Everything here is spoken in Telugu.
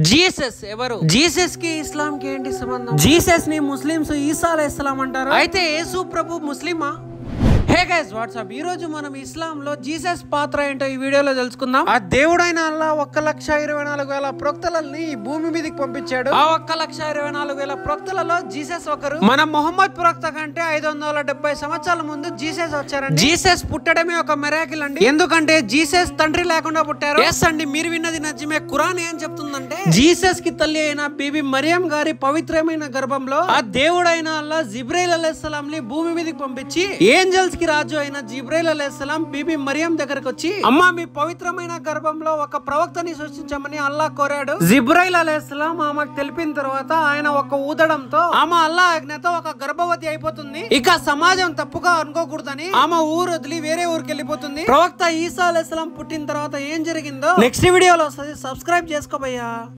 జీసస్ ఎవరు? జీసస్ కి ఇస్లాం కి ఏంటి సంబంధం? జీసస్ ని ముస్లిమ్స్ ఈసా అలైహిస్సలాం అంటారు. అయితే యేసు ప్రభు ముస్లిమా? హే గైస్ వాట్సాప్, ఈ రోజు మనం ఇస్లాం లో జీసస్ పాత్ర ఏంటో ఈ వీడియోలో తెలుసుకుందాం. ఆ దేవుడైన అల్లా 1,24,000 ప్రవక్తలని ఈ భూమి మీదకి పంపించాడు. ఆ 1,24,000 ప్రవక్తలలో జీసస్ ఒకరు. మన మొహమ్మద్ ప్రవక్త కంటే 570 సంవత్సరాల ముందు జీసస్ వచ్చారండి. జీసస్ పుట్టడమే ఒక మిరాకిల్ అండి. ఎందుకంటే జీసస్ తండ్రి లేకుండా పుట్టారు. ఎస్ అండి, మీరు విన్నది నిజమే. ఖురాన్ ఏం చెప్తుందంటే జీసస్ కి తల్లి అయిన బీబీ మరియం గారి పవిత్రమైన గర్భంలో ఆ దేవుడైన అల్లా జిబ్రైల్ అలైహిస్సలాం ని భూమి మీదకి పంపించి ఏంజల్స్ కి రాజు అయిన జిబ్రైల్ అలైహిస్సలాం బీబీ మరియం దగ్గరకు వచ్చి, అమ్మా మీ పవిత్రమైన గర్భంలో ఒక ప్రవక్తని సృష్టించమని అల్లా కోరాడు. జిబ్రైల్ అలైహిస్సలాం ఆమెకు తెలిపిన తర్వాత ఆయన ఒక ఊదడంతో ఆమె అల్లా ఆజ్ఞతో ఒక గర్భవతి అయిపోతుంది. ఇక సమాజం తప్పుగా అనుకోకూడదని ఆమె ఊరు వదిలి వేరే ఊరికి వెళ్ళిపోతుంది. ప్రవక్త ఈసా అలైహిస్సలాం పుట్టిన తర్వాత ఏం జరిగిందో నెక్స్ట్ వీడియోలో వస్తుంది. సబ్స్క్రైబ్ చేసుకోబోయా.